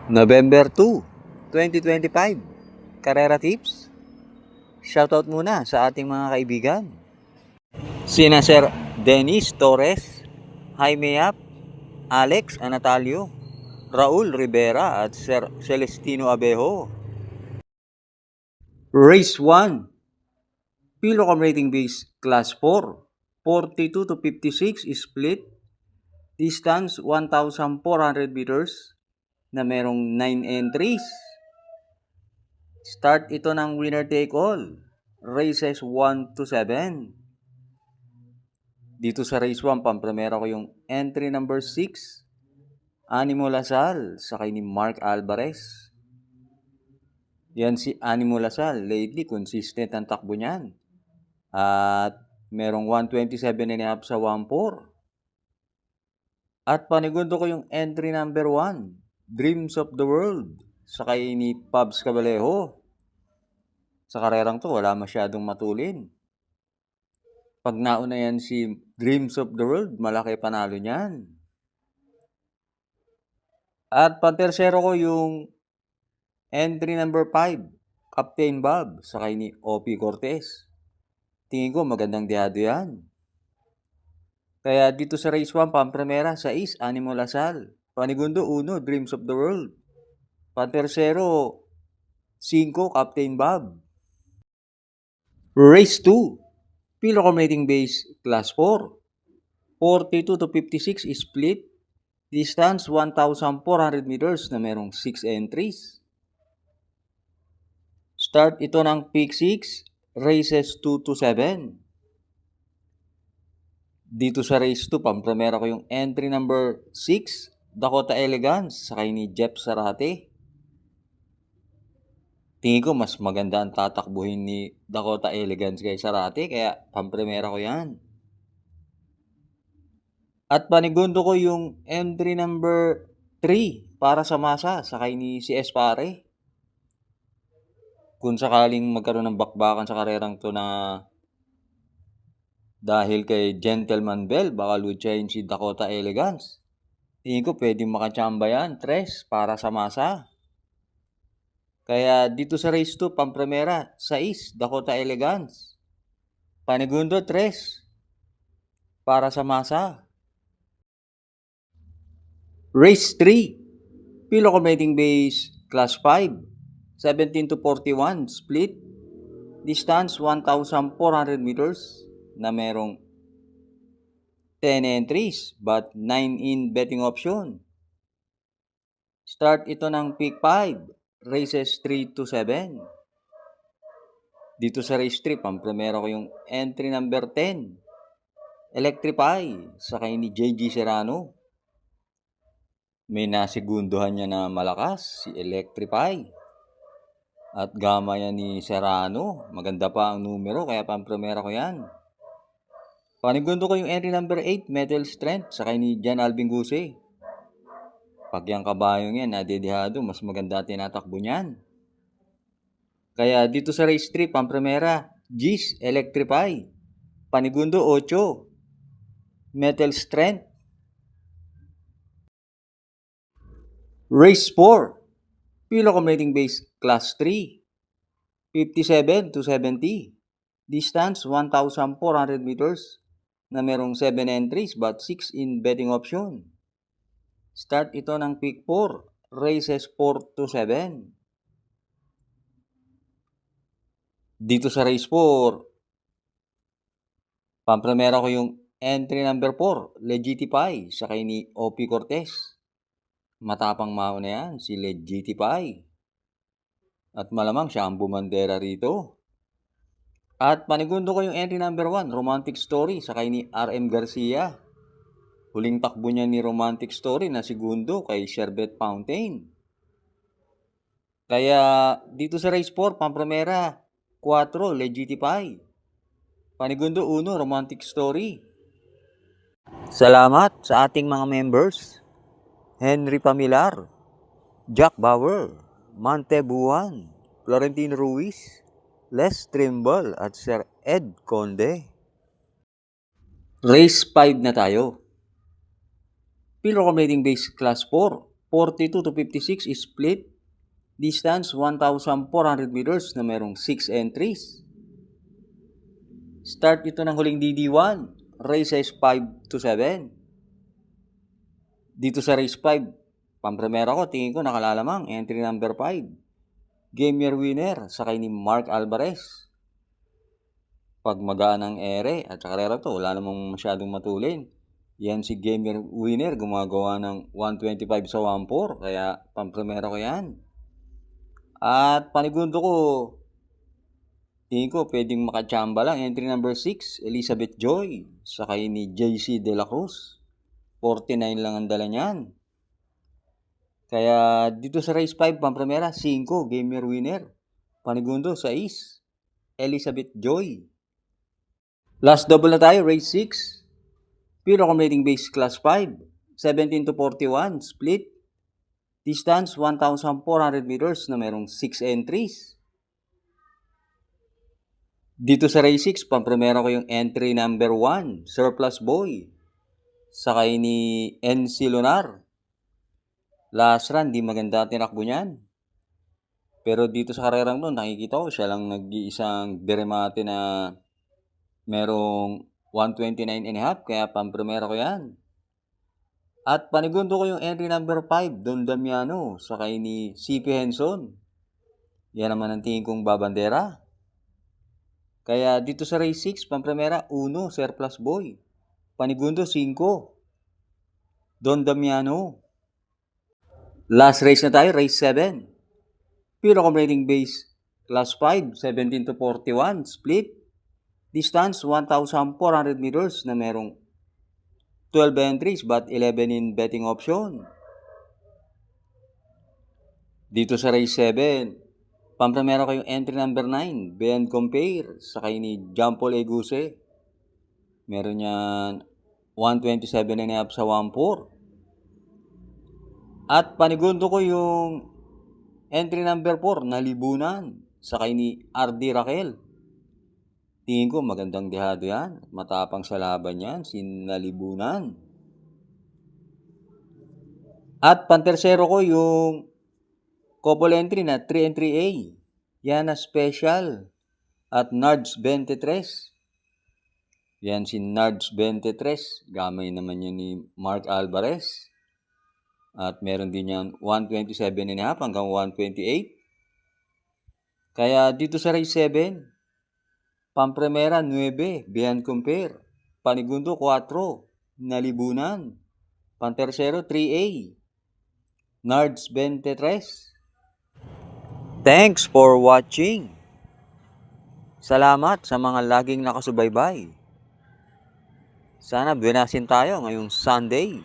November 2, 2025. Karera Tips. Shoutout muna sa ating mga kaibigan. Sina Sir Dennis Torres, Jaime Yap, Alex Anatalio, Raul Rivera at Sir Celestino Abejo. Race 1. Pilocom rating base Class 4. 42 to 56 split. Distance 1,400 meters na merong 9 entries. Start ito ng winner take all. Races 1 to 7. Dito sa race 1, pampremera ko yung entry number 6. Animo Lasal, sakay ni Mark Alvarez. Yan si Animo Lasal. Lately, consistent ang takbo niyan. At merong 127.5 sa 1-4. At panigundo ko yung entry number 1. Dreams of the World. Sakay ni Pabs Cabalejo. Sa karerang to, wala masyadong matulin. Pag nauna yan si Dreams of the World, malaki panalo niyan. At pantersero ko yung entry number 5, Captain Bob, sakay ni O.P. Cortez. Tingin ko magandang diyado yan. Kaya dito sa race 1, pampremera, 6, Animo Lasal. Panigundo, 1, Dreams of the World. Pantersero, 5, Captain Bob. Race 2, Pilocom rating base Class 4. 42 to 56 split. Distance 1,400 meters na merong 6 entries. Start ito ng Peak 6, races 2 to 7. Dito sa race 2, pampremera ko yung entry number 6, Dakota Elegance, sakay ni Jeff Sarate. Tingin ko mas maganda ang tatakbuhin ni Dakota Elegance kay Sarate, kaya pampremera ko yan. At panigundo ko yung entry number 3 para sa masa, sakay ni si Espare. Kung sakaling magkaroon ng bakbakan sa karerang to na dahil kay Gentleman Bell, baka luchayin si Dakota Elegance. Tingin ko pwedeng makachamba yan, 3 para sa masa. Kaya dito sa race 2, pampremera, 6, Dakota Elegance. Panigundo, 3 para sa masa. Race 3, Pilocom rating base Class 5, 17 to 41 split. Distance 1,400 meters na merong 10 entries but 9 in betting option. Start ito ng Peak 5, races 3 to 7. Dito sa race 3, pampremera ko yung entry number 10, Electrify, sakay ni JG Serrano. May nasigunduhan niya na malakas, si Electrify. At gama yan ni Serrano. Maganda pa ang numero, kaya pampremera ko yan. Panigundo ko yung entry number 8, Metal Strength, sakay ni Jan Alvin Guse. Pag yung kabayong yan, nadedihado, mas maganda tinatakbo niyan. Kaya dito sa race 3, pampremera, Gis, Electrify. Panigundo, 8, Metal Strength. Race 4, Pilocom rating base Class 3, 57 to 70. Distance, 1,400 meters na merong 7 entries but 6 in betting option. Start ito ng Peak 4, races 4 to 7. Dito sa race 4, pampremera ko yung entry number 4, Legitify, sakay ni O.P. Cortez. Matapang mauna yan, si Legitify. At malamang siya ang bumandera rito. At panigundo ko yung entry number 1, Romantic Story, sakay ni R.M. Garcia. Huling takbo niya ni Romantic Story na segundo kay Sherbet Fountain. Kaya dito sa race 4, pampremera, 4, Legitify. Panigundo 1, Romantic Story. Salamat sa ating mga members. Henry Pamilar, Jack Bauer, Mante Buwan, Florentino Ruiz, Les Trimble at Sir Ed Conde. Race 5 na tayo. Pilocom rating base Class 4, 42 to 56 split. Distance 1,400 meters na merong 6 entries. Start ito ng huling DD1, races 5 to 7. Dito sa race 5, pampremera ko, tingin ko nakalalamang, entry number 5. Game year winner, sakay ni Mark Alvarez. Pag magaan ang ere at sa karera to, wala namang masyadong matulin. Yan si game year winner, gumagawa ng 125 sa 1-4, kaya pampremera ko yan. At panigundo ko, tingin ko pwedeng makachamba lang. Entry number 6, Elizabeth Joy, sakay ni JC De La Cruz. 49 lang ang dala niyan. Kaya dito sa race 5, pampremera, 5, game year winner. Panigundo, 6, Elizabeth Joy. Last double na tayo, race 6. Pure accumulating base class 5, 17 to 41, split. Distance 1,400 meters na merong 6 entries. Dito sa race 6, pampremera ko yung entry number 1, Surplus Boy. Sakay ni NC Lunar. Last run, di maganda tinakbo niyan. Pero dito sa karerang doon, nakikita ko siya lang nag-iisang beremate na merong 129.5, kaya pampremera ko yan. At panigundo ko yung entry number 5, Don Damiano, sakay ni CP Henson. Yan naman ang tingin kong babandera. Kaya dito sa race 6, pampremera, 1, Surplus Boy. Panigundo, 5, Don Damiano. Last race na tayo, race 7. Pure accumulating base, class 5, 17 to 41, split. Distance, 1,400 meters na merong 12 entries but 11 in betting option. Dito sa race 7, pampremera ko yung entry number 9, Bend Compare, sakay ni John Paul Eguse. Meron yan 127.5 sa 1-4. At panigundo ko yung entry number 4, Nalibunan, sakay ni RD Raquel. Tingin ko magandang dehado yan. Matapang sa laban yan, si Nalibunan. At pantersero ko yung couple entry na 3 entry A. Yan na special. At Nards 23. Yan si Nards 23. Gamay naman yun ni Mark Alvarez. At meron din yan 127.5 hanggang 128. Kaya dito sa race 7, pampremera 9, Beyond Compare. Panigundo 4, Nalibunan. Pantersero 3A, Nards 23. Thanks for watching. Salamat sa mga laging nakasubaybay. Sana buenasin tayo ngayong Sunday.